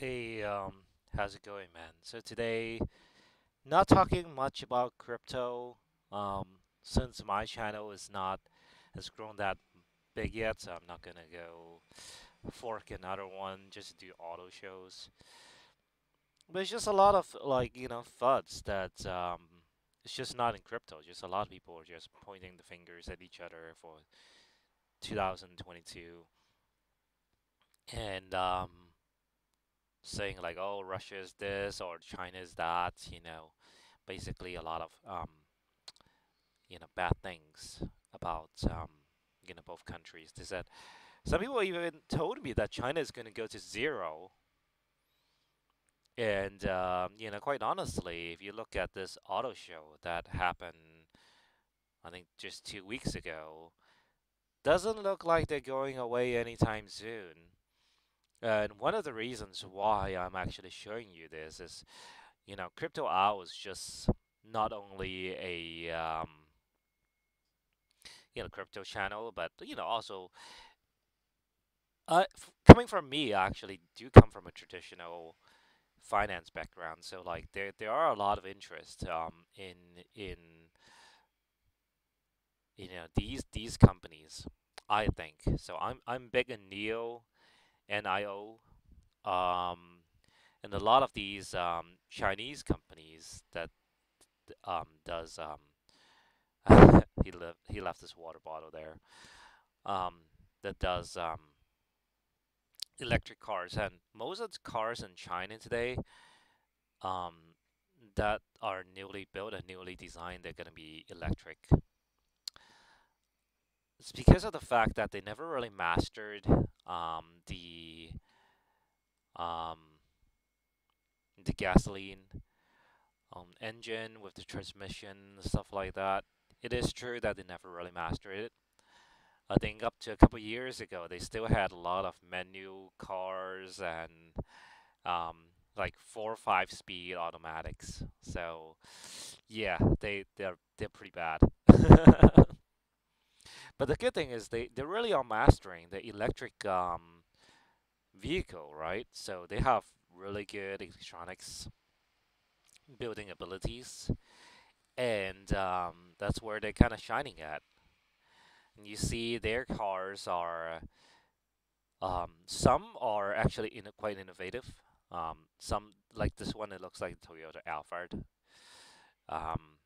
Hey, how's it going, man? So today, not talking much about crypto, um, since my channel is not has grown that big yet, so I'm not gonna go fork another one just to do auto shows. But it's just a lot of FUDs that it's just not in crypto. Just a lot of people are just pointing the fingers at each other for 2022 and saying like, oh, Russia is this or China is that, basically a lot of bad things about both countries. They said some people even told me that China is going to go to zero, and quite honestly, if you look at this auto show that happened, I think just 2 weeks ago, doesn't look like they're going away anytime soon. And one of the reasons why I'm actually showing you this is, Crypto Owl is just not only a crypto channel, but also coming from me, I actually do come from a traditional finance background, so like there are a lot of interest in these companies. I think so. I'm big in Neo and IO, um, and a lot of these Chinese companies that does he left his water bottle there, um, that does electric cars, and most of the cars in China today, um, that are newly built and newly designed, they're gonna be electric. It's because of the fact that they never really mastered the um, the gasoline engine with the transmission stuff like that. It is true that they never really mastered it. I think up to a couple years ago, they still had a lot of manual cars and um, like 4 or 5 speed automatics. So yeah, they're pretty bad. But the good thing is they really are mastering the electric vehicle, right? So they have really good electronics building abilities, and that's where they're kind of shining at. And you see their cars are some are actually quite innovative. Some like this one, it looks like Toyota Alphard. Um,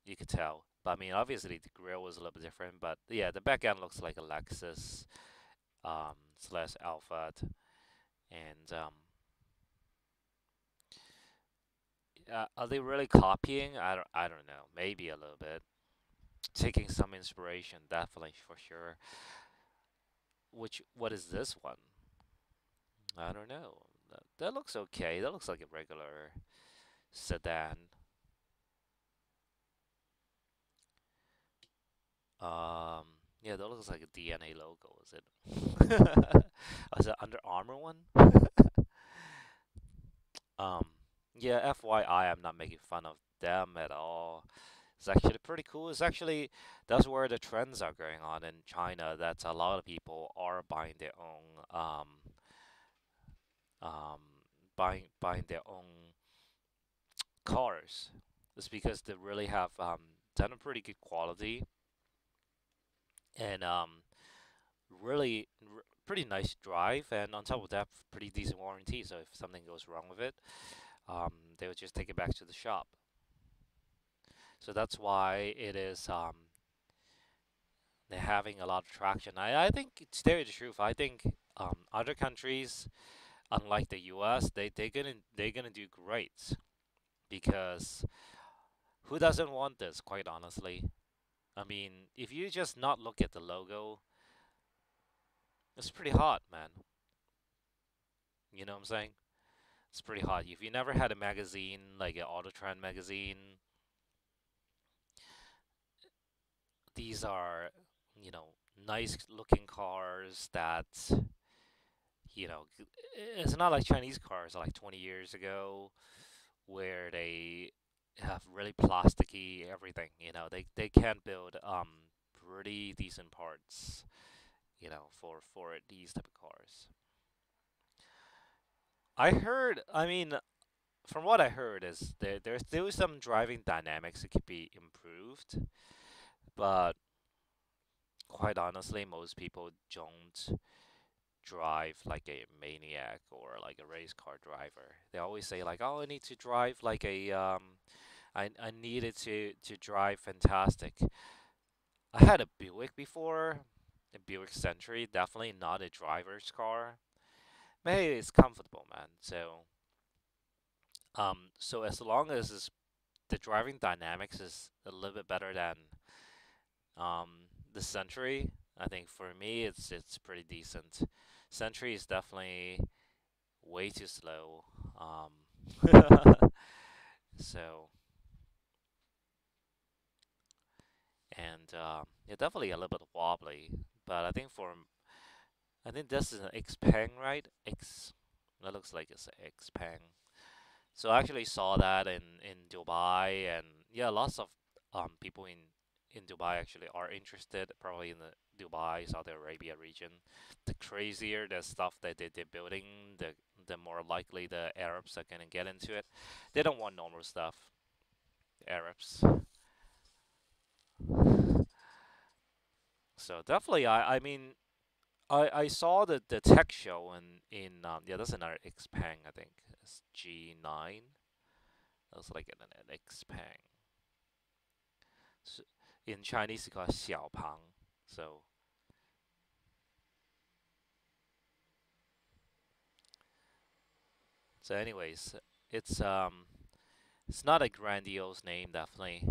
you could tell. But I mean, obviously the grill was a little bit different. But yeah, the back end looks like a Lexus slash Alphard, and are they really copying? I don't know. Maybe a little bit. Taking some inspiration, definitely for sure. What is this one? I don't know. That looks okay. That looks like a regular sedan. Um, yeah, that looks like a DNA logo. Is it? Is it Under Armour one? Um, yeah. FYI, I'm not making fun of them at all. It's actually pretty cool. It's actually that's where the trends are going on in China. That a lot of people are buying their own um buying their own cars. It's because they really have done a pretty good quality and pretty nice drive, and on top of that, pretty decent warranty. So if something goes wrong with it, they would just take it back to the shop. So that's why it is they're having a lot of traction. I think to tell you the truth, I think other countries, unlike the U.S., they're gonna do great because who doesn't want this? Quite honestly, I mean, if you just not look at the logo, it's pretty hot, man. You know what I'm saying? It's pretty hot. If you never had a magazine like an Autotron magazine, these are, you know, nice looking cars that, it's not like Chinese cars like 20 years ago where they have really plasticky everything. They can build pretty decent parts, for these type of cars. I heard. I mean, from what I heard, is there's still some driving dynamics that could be improved, but quite honestly, most people don't drive like a maniac or like a race car driver. They always say like, "Oh, I need to drive like a I needed to drive fantastic." I had a Buick before, a Buick Century, definitely not a driver's car. But hey, it's comfortable, man. So as long as the driving dynamics is a little bit better than the Century, I think for me it's pretty decent. Century is definitely way too slow. So and yeah, definitely a little bit wobbly. But I think this is an Xpeng, right? X. That looks like it's an Xpeng. So I actually saw that in Dubai, and yeah, lots of people in Dubai actually are interested, probably in the Dubai, Saudi Arabia region. The crazier the stuff that they're building, the more likely the Arabs are gonna get into it. They don't want normal stuff, the Arabs. So definitely, I mean, I saw the tech show in yeah, that's another Xpeng, I think it's G9. That's like an Xpeng. So in Chinese, it's called Xiaopang. So, anyways, it's um, it's not a grandiose name, definitely,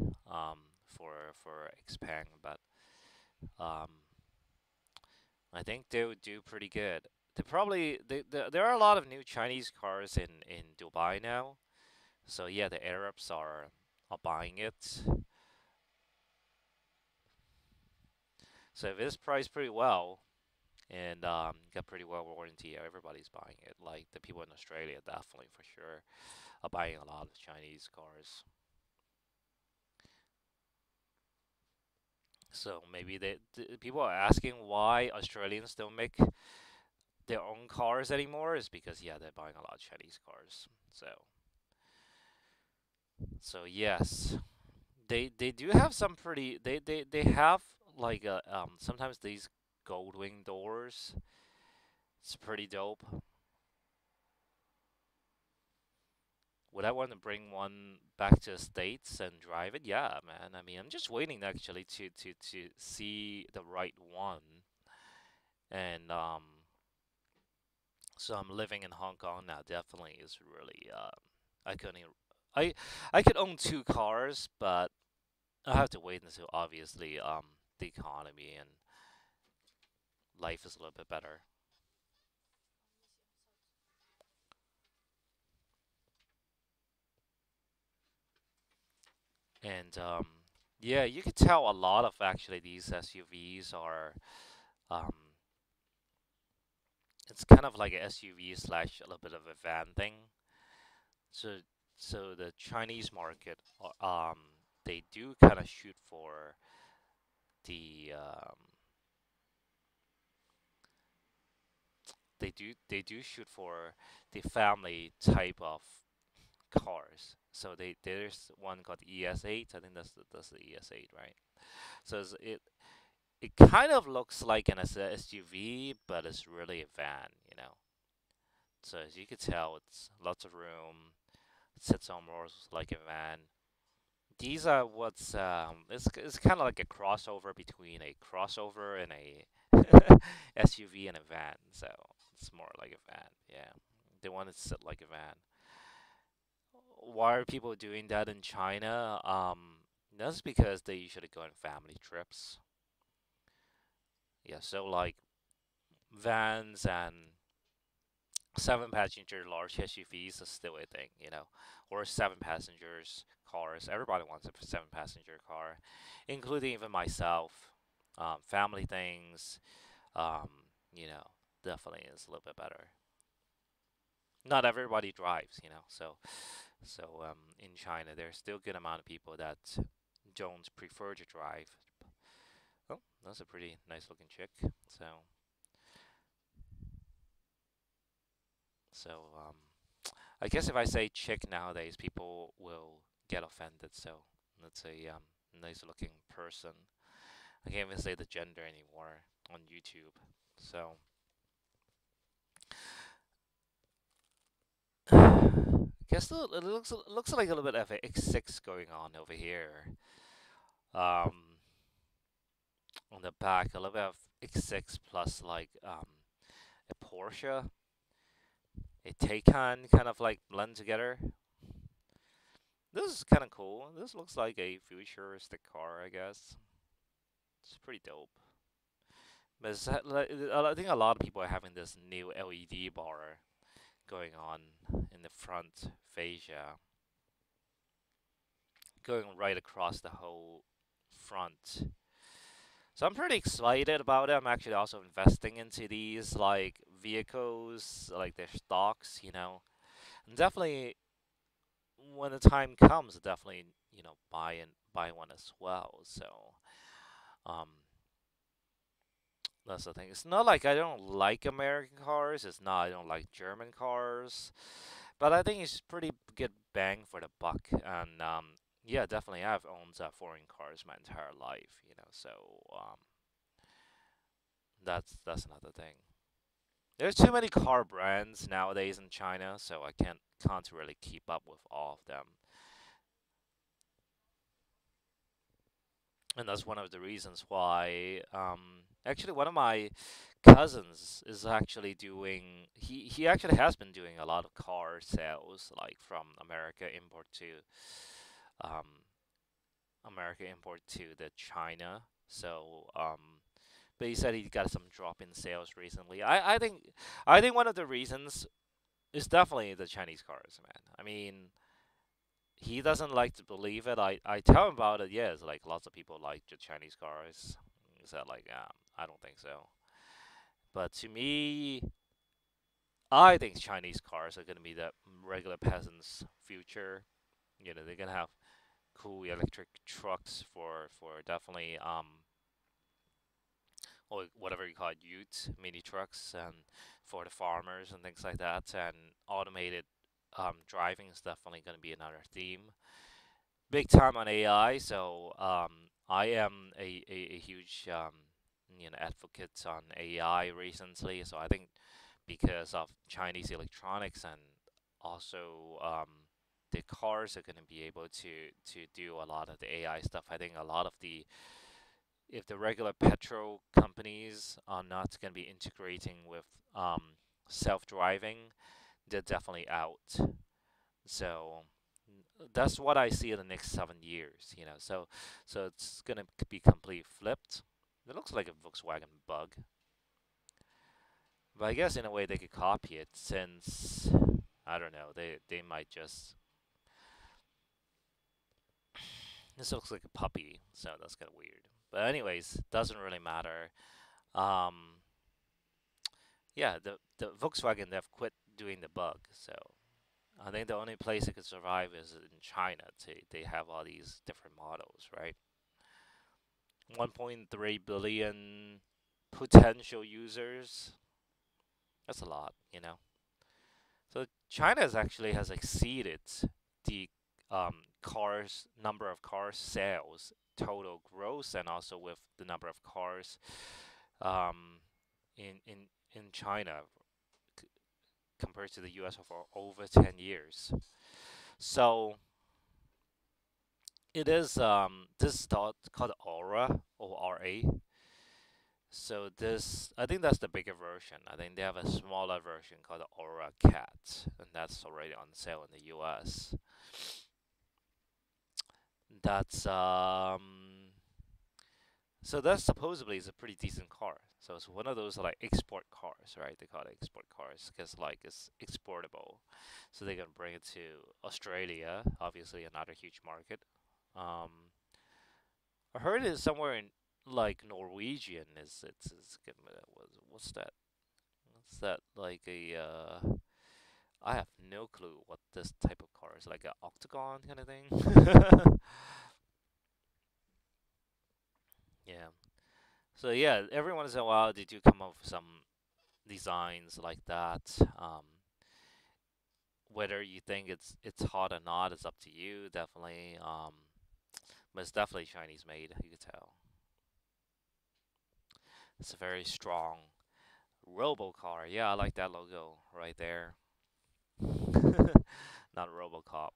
for Xpeng, but um, I think they would do pretty good. There are a lot of new Chinese cars in Dubai now. So yeah, the Arabs are buying it. So if it's priced pretty well and got pretty well warranty, everybody's buying it. Like the people in Australia, definitely for sure, are buying a lot of Chinese cars. So maybe the people are asking why Australians don't make their own cars anymore is because yeah, they're buying a lot of Chinese cars. So yes, they do have some pretty they have like sometimes these gold wing doors. It's pretty dope. Would I want to bring one back to the States and drive it? Yeah, man. I mean, I'm just waiting actually to see the right one. And so I'm living in Hong Kong now. Definitely is really I couldn't. I I could own two cars, but I have to wait until obviously the economy and life is a little bit better. And yeah, you could tell a lot of actually these SUVs are um it's kind of like a SUV slash a little bit of a van thing. So the Chinese market, they do kind of shoot for the they do shoot for the family type of cars. So there's one called ES8. I think that's the ES8, right? So it kind of looks like an SUV, but it's really a van, you know. So as you can tell, it's lots of room. It sits almost like a van. These are what's it's kind of like a crossover between a crossover and a SUV and a van. So it's more like a van. Yeah, they want it to sit like a van. Why are people doing that in China? That's because they usually go on family trips. Yeah, so like vans and seven passenger large SUVs is still a thing, you know, or seven passengers cars. Everybody wants a seven passenger car, including even myself. Family things, um, you know, definitely is a little bit better. Not everybody drives, you know, in China, there's still a good amount of people that don't prefer to drive. Oh, that's a pretty nice looking chick. So, so I guess if I say chick nowadays, people will get offended. So let's say nice looking person. I can't even say the gender anymore on YouTube. So I guess it looks like a little bit of a X6 going on over here. Um, on the back, a little bit of X6 plus like a Porsche, a Taycan kind of like blend together. This is kind of cool. This looks like a futuristic car, I guess. It's pretty dope. But I think a lot of people are having this new LED bar going on in the front fascia, going right across the whole front. So I'm pretty excited about it. I'm actually also investing into these like vehicles, like their stocks, and definitely when the time comes, definitely buy one as well. So um, that's the thing. It's not like I don't like American cars. It's not I don't like German cars, but I think it's pretty good bang for the buck. And yeah, definitely I've owned foreign cars my entire life. So that's another thing. There's too many car brands nowadays in China, so I can't really keep up with all of them. And that's one of the reasons why actually one of my cousins is actually doing he actually has been doing a lot of car sales like from um America import to the China. So but he said he got some drop in sales recently. I think one of the reasons is definitely the Chinese cars, man. I mean, he doesn't like to believe it. I tell him about it. Yes, like lots of people like the Chinese cars. He said like, I don't think so. But to me, I think Chinese cars are gonna be the regular peasants' future. They're gonna have cool electric trucks for definitely or whatever you call it, utes, mini trucks, and for the farmers and things like that. And automated driving is definitely going to be another theme. Big time on AI, so I am a huge advocate on AI recently. So I think because of Chinese electronics and also the cars are going to be able to do a lot of the AI stuff. I think a lot of the if the regular petrol companies are not going to be integrating with self-driving, they're definitely out. So that's what I see in the next 7 years. So it's gonna be completely flipped. It looks like a Volkswagen Bug, but I guess in a way they could copy it since I don't know they might just this looks like a puppy, so that's kind of weird. But anyways, doesn't really matter. Um, yeah, the Volkswagen they've quit doing the Bug, so I think the only place it could survive is in China. They have all these different models, right? 1.3 billion potential users. That's a lot. So China actually has exceeded the cars number of car sales total gross and also with the number of cars um, in China c- compared to the US for over 10 years. So it is this is called Aura ORA. So this I think that's the bigger version. I think they have a smaller version called Aura Cat, and that's already on sale in the US. That's so that supposedly is a pretty decent car. So it's one of those like export cars, right? They call it export cars because like it's exportable. So they're gonna bring it to Australia, obviously another huge market. Um, I heard it's somewhere in like Norwegian. What's that? What's that like a? I have no clue what this type of car is. Like an octagon kind of thing. Yeah. So yeah, every once in a while they do come up with some designs like that. Whether you think it's hot or not is up to you. Definitely, but it's definitely Chinese made. You can tell. It's a very strong Robocar. Yeah, I like that logo right there. Not Robocop.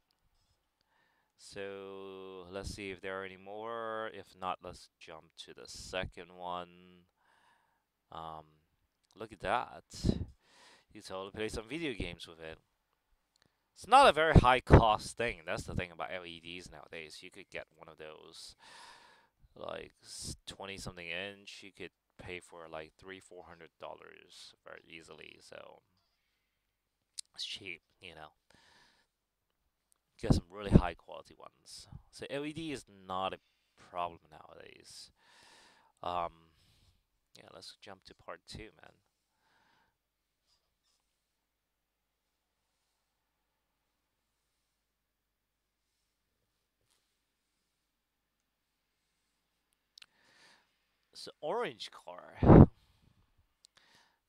So let's see if there are any more. If not, let's jump to the second one. Um, Look at that. You totally play some video games with it. It's not a very high cost thing. That's the thing about LEDs nowadays. You could get one of those like 20 something inch. You could pay for like $300-400 very easily. So it's cheap, you know. Get some really high quality ones. So LED is not a problem nowadays. Um, yeah, let's jump to part two, man. So orange car.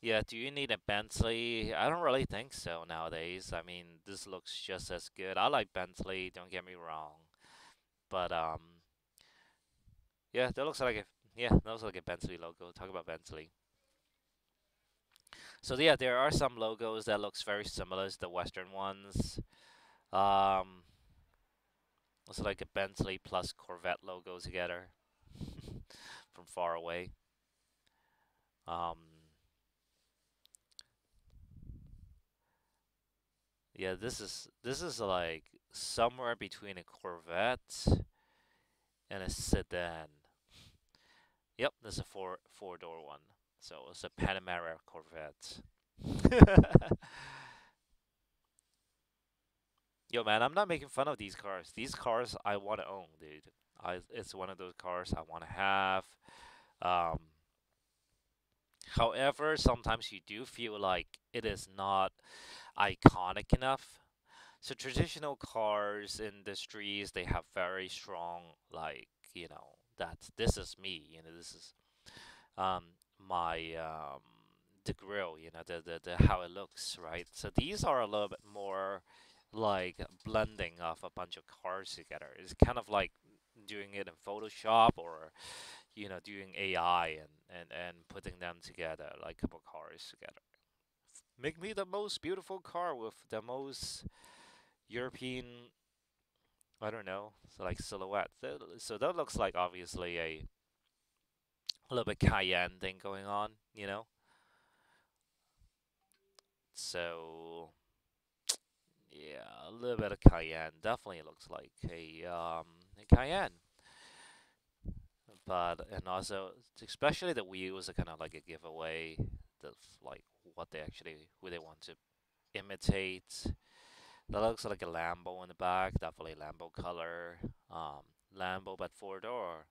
Yeah, do you need a Bentley? I don't really think so nowadays. I mean, this looks just as good. I like Bentley, don't get me wrong. But yeah, that looks like a Bentley logo. Talk about Bentley. So yeah, there are some logos that looks very similar to the Western ones. Um, it's like a Bentley plus Corvette logo together from far away. Um, yeah, this is like somewhere between a Corvette and a sedan. Yep, this is a four door one. So it's a Panamera Corvette. Yo, man, I'm not making fun of these cars. These cars I want to own, dude. It's one of those cars I want to have. Um, However, sometimes you do feel like it is not iconic enough. So traditional cars industries, they have very strong, like, that this is me, this is um my the grill, the how it looks, right? So these are a little bit more like blending of a bunch of cars together. It's kind of like doing it in Photoshop or doing AI and putting them together like a couple cars together. Make me the most beautiful car with the most European, I don't know, so like silhouette. So that looks like obviously a little bit Cayenne thing going on, you know. So yeah, a little bit of Cayenne definitely looks like a Cayenne. But and also especially the wheels are kind of like a giveaway of like what they actually who they want to imitate. That looks like a Lambo in the back, definitely Lambo color. Lambo but four door.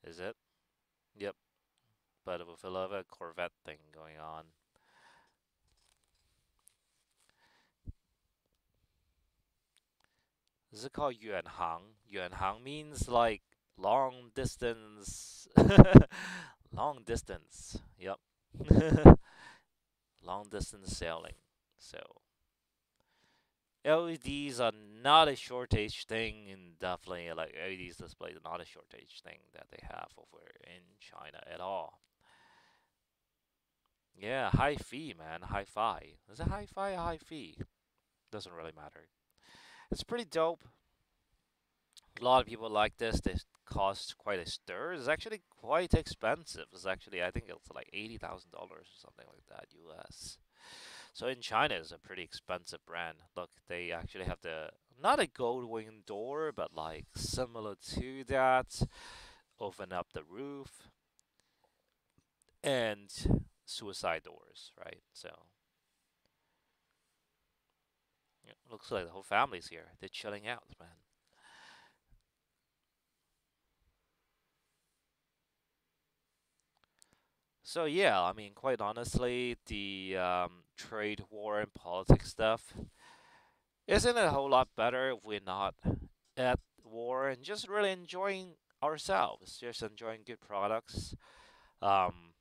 Is it? Yep. But with a little bit of Corvette thing going on. Is it called Yuan Hang? Yuan Hang means like long distance. Long distance. Yep. Long distance sailing. So LEDs are not a shortage thing, and definitely like LEDs displays are not a shortage thing that they have over in China at all. Yeah, high fee, man, hi-fi. Is it hi-fi or high fee? Doesn't really matter. It's pretty dope. A lot of people like this. This costs quite a stir. It's actually quite expensive. It's actually I think it's like $80,000 or something like that US. So in China, it's a pretty expensive brand. Look, they actually have the not a gold wing door, but like similar to that. Open up the roof and suicide doors, right? So yeah, looks like the whole family's here. They're chilling out, man. So yeah, I mean, quite honestly, the trade war and politics stuff isn't it a whole lot better if we're not at war and just really enjoying ourselves, just enjoying good products, um,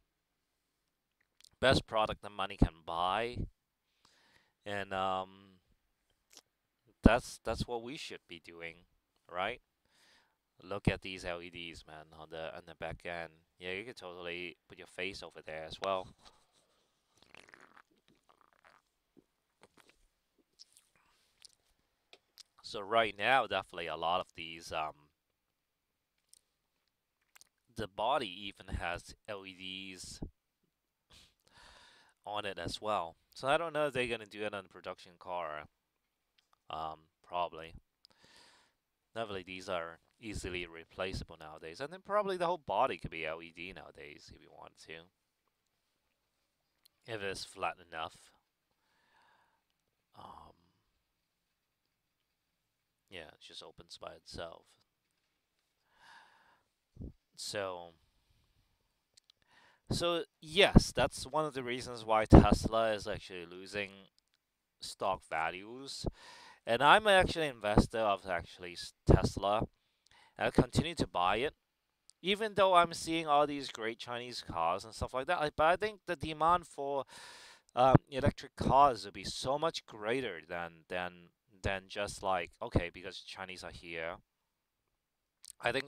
best product that money can buy, And that's what we should be doing, right? Look at these LEDs, man, on the back end. Yeah, you could totally put your face over there as well. So right now, definitely a lot of these the body even has LEDs on it as well. So I don't know if they're gonna do it on the production car. Probably. Definitely, these are easily replaceable nowadays, and then probably the whole body could be LED nowadays if you want to, if it's flat enough. Um, yeah, it just opens by itself. So, so yes, that's one of the reasons why Tesla is actually losing stock values. And I'm actually an investor of actually Tesla. I continue to buy it, even though I'm seeing all these great Chinese cars and stuff like that. But I think the demand for electric cars will be so much greater than just like, okay, because Chinese are here. I think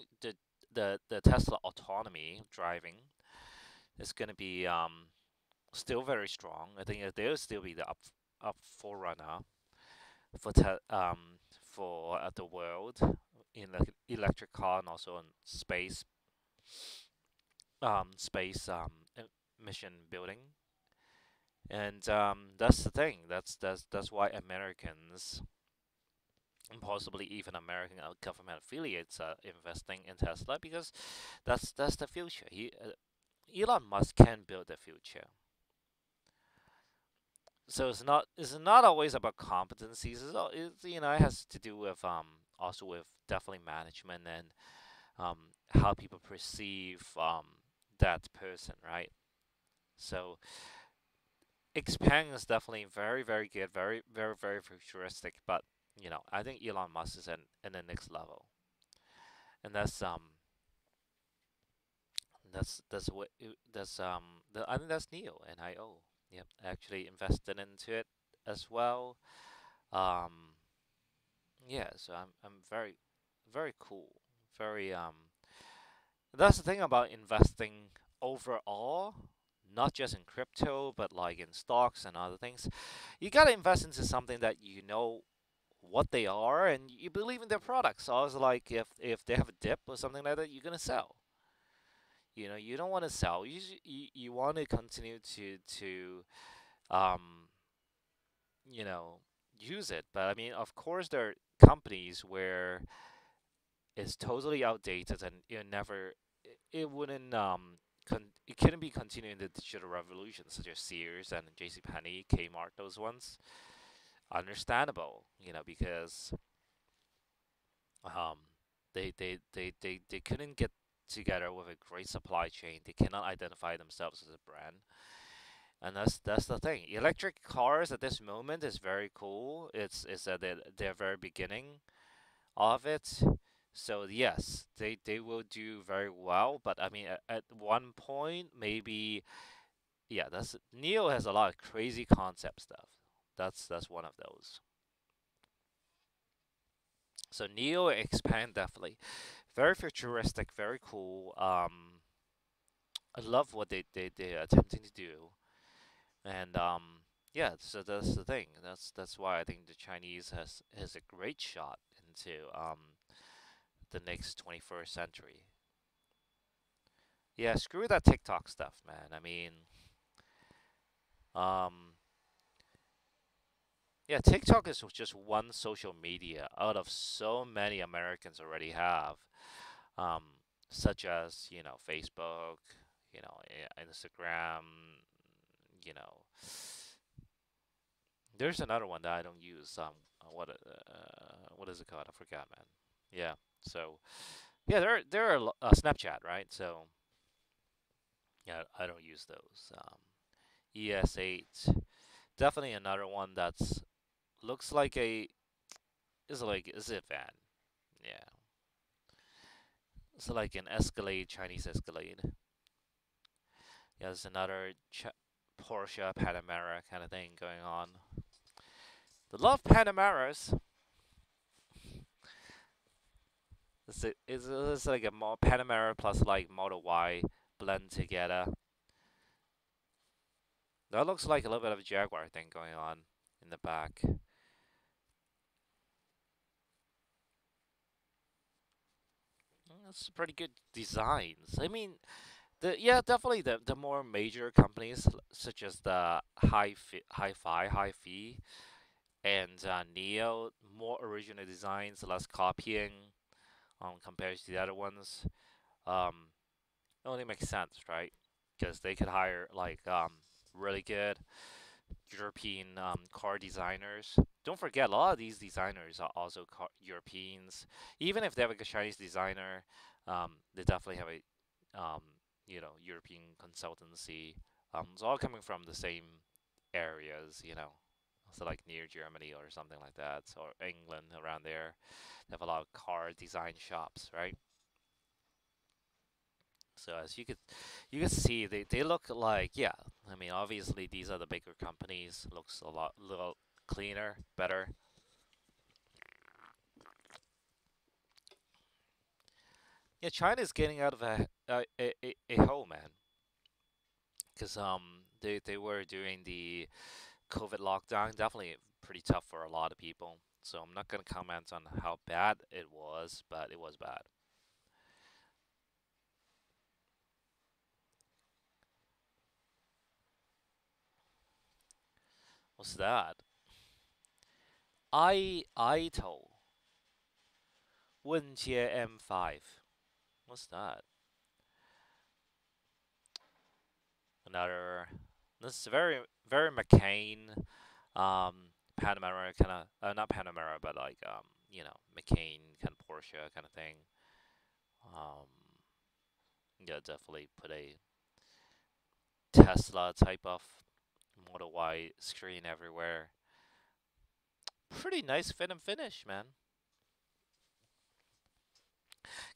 the Tesla autonomy driving is going to be still very strong. I think they'll still be the up forerunner for the world in the electric car and also in space mission building. And that's the thing. That's why Americans, and possibly even American government affiliates, are investing in Tesla, because that's the future. Elon Musk can build the future. So it's not always about competencies. It has to do with also with definitely management and how people perceive that person, right? So Xpeng is definitely very, very good, very, very, very futuristic. But I think Elon Musk is in the next level, and that's what I think that's Neo and IO. Yep, actually invested into it as well. Um, yeah, so I'm very, very cool, very. That's the thing about investing overall, not just in crypto, but like in stocks and other things. You gotta invest into something that you know what they are and you believe in their products. So I was like, if they have a dip or something like that, you're gonna sell. You don't want to sell. You want to continue to um you know use it. But I mean, of course, there are companies where it's totally outdated and it wouldn't it couldn't be continuing the digital revolution, such as Sears and JCPenney, Kmart, those ones. Understandable, because um, they couldn't get together with a great supply chain. They cannot identify themselves as a brand, and that's the thing. Electric cars at this moment is very cool. It's at their very beginning of it. So yes, they will do very well. But I mean, at one point, maybe, yeah. That's Neo has a lot of crazy concept stuff. That's one of those. So Neo expand definitely. Very futuristic, very cool. I love what they're attempting to do, and yeah. So that's the thing. That's why I think the Chinese has a great shot into the next 21st century. Yeah, screw that TikTok stuff, man. I mean, um, yeah, TikTok is just one social media out of so many Americans already have, um, such as Facebook, Instagram. You know, there's another one that I don't use. What is it called? I forgot, man. Yeah. So yeah, there are Snapchat, right? So yeah, I don't use those. ES8, definitely another one that's looks like is a van. Yeah, it's like an Escalade, Chinese Escalade. Yeah, there's another Porsche Panamera kind of thing going on. The love Panameras. It's like a more Panamera plus like Model Y blend together. That looks like a little bit of a Jaguar thing going on in the back. That's pretty good designs. I mean, definitely the more major companies such as the Hi-Fi, and Neo, more original designs, less copying, compared to the other ones. Um, it only makes sense, right? Because they could hire like really good European car designers. Don't forget, a lot of these designers are also Europeans. Even if they have like a Chinese designer, they definitely have a European consultancy. It's all coming from the same areas, so like near Germany or something like that, or England around there. They have a lot of car design shops, right? So as you could see, they look like, yeah. I mean, obviously these are the bigger companies. Looks a little cleaner, better. Yeah, China's getting out of a hole, man. Because they were doing the COVID lockdown. Definitely pretty tough for a lot of people. So I'm not gonna comment on how bad it was, but it was bad. What's that? Ito 问界 M5. What's that? Another. This is very McCain, Panamera kind of, not Panamera, but like McCain kind of Porsche kind of thing. Um, yeah, definitely put a Tesla type of Model Y screen everywhere. Pretty nice fit and finish, man.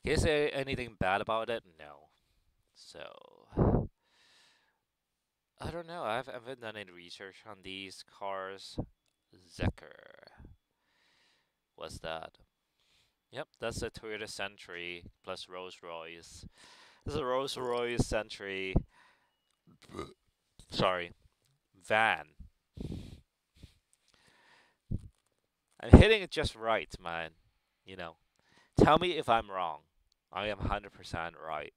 Can you say anything bad about it? No. So I don't know. I haven't done any research on these cars. Zeker. What's that? Yep, that's a Toyota Century plus Rolls Royce. This is a Rolls Royce Century. Sorry, van. I'm hitting it just right, man. You know, tell me if I'm wrong. I am 100% right.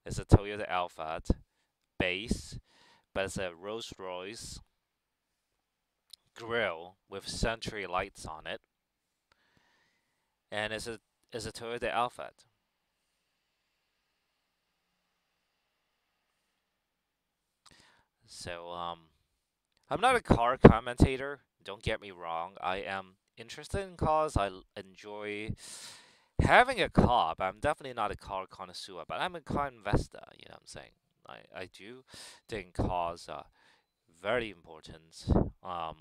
It's a Toyota Alphard base, but it's a Rolls Royce grill with Century lights on it, and it's a Toyota Alphard. So I'm not a car commentator. Don't get me wrong. I am interested in cars. Enjoy having a car, but I'm definitely not a car connoisseur. But I'm a car investor. You know what I'm saying? I do think cars are very important. Um,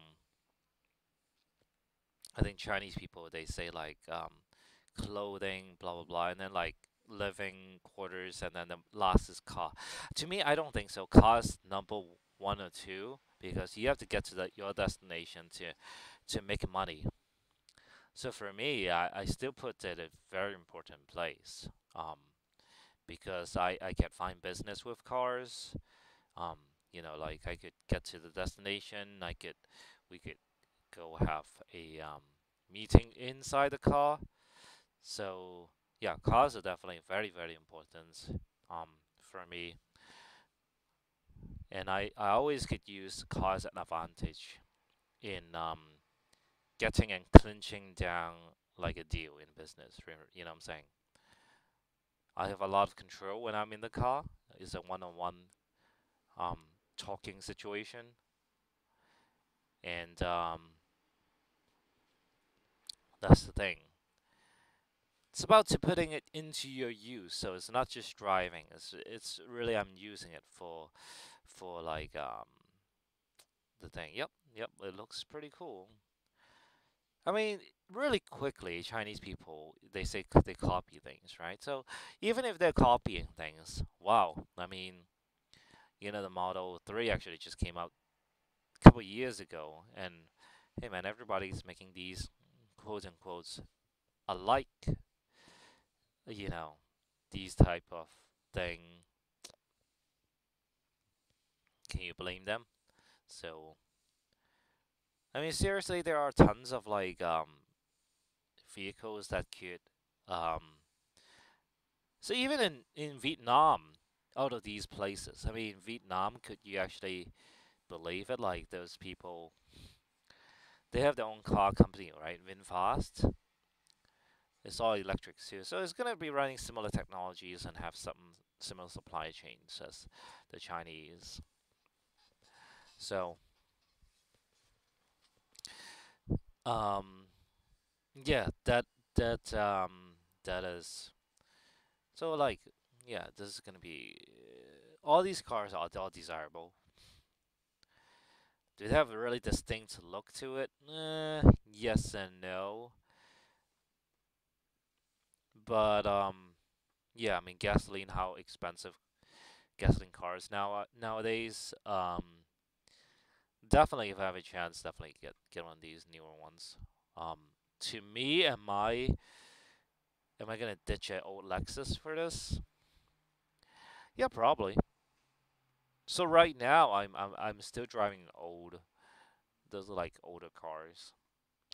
I think Chinese people they say like clothing, blah blah blah, and then like living quarters, and then the last is car. To me, I don't think so. Car's number one or two because you have to get to your destination to make money. So for me, I still put it a very important place. Because I can find business with cars. Um, like I could get to the destination. We could go have a meeting inside the car. So yeah, cars are definitely very important for me, and I always could use cars as an advantage in getting and clinching down like a deal in business. You know what I'm saying? I have a lot of control when I'm in the car. It's a one-on-one um, talking situation, and that's the thing. It's about to putting it into your use, so it's not just driving. It's really I'm using it for like the thing. Yep, it looks pretty cool. I mean, really quickly, Chinese people they say they copy things, right? So even if they're copying things, wow. I mean, the Model 3 actually just came out a couple years ago, and hey man, everybody's making these quote unquote alike, you know, these type of thing. Can you blame them? So, I mean, seriously, there are tons of like vehicles that could so even in Vietnam, out of these places, I mean, Vietnam, could you actually believe it? Like those people, they have their own car company, right? VinFast. It's all electric too, so it's gonna be running similar technologies and have some similar supply chains as the Chinese. So, um, yeah, that is so like yeah, this is gonna be all these cars are all desirable. Do they have a really distinct look to it? Yes and no. But yeah, I mean gasoline, how expensive gasoline cars nowadays. Definitely if I have a chance, definitely get one of these newer ones. Um, to me, am I gonna ditch an old Lexus for this? Yeah, probably. So right now, I'm still driving old. Those are like older cars.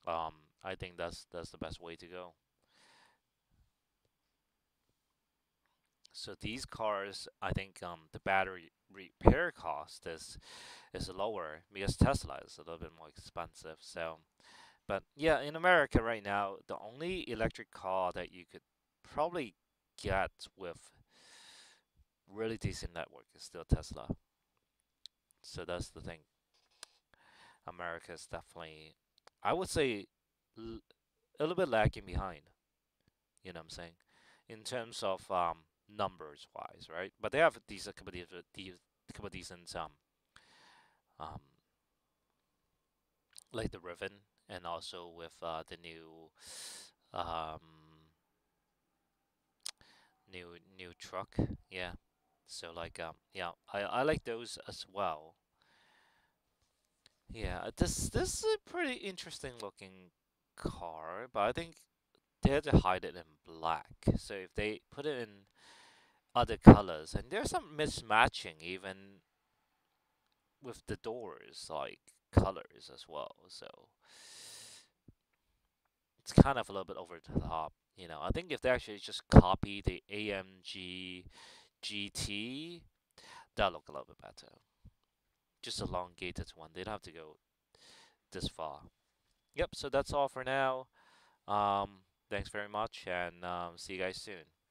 I think that's the best way to go. So these cars, I think the battery repair cost is lower because Tesla is a little bit more expensive. So, but yeah, in America right now, the only electric car that you could probably get with really decent network is still Tesla. So that's the thing. America is definitely, I would say, l- a little bit lagging behind. You know what I'm saying? In terms of numbers wise, right? But they have these a couple of decent um like the Riven and also with the um new truck. Yeah. So like yeah, I like those as well. Yeah, this is a pretty interesting looking car, but I think they had to hide it in black. So if they put it in other colors, and there's some mismatching even with the doors, like colors as well. So it's kind of a little bit over the top. I think if they actually just copy the AMG GT, that'll look a little bit better. Just elongated one. They don't have to go this far. Yep. So that's all for now. Um, Thanks very much, and see you guys soon.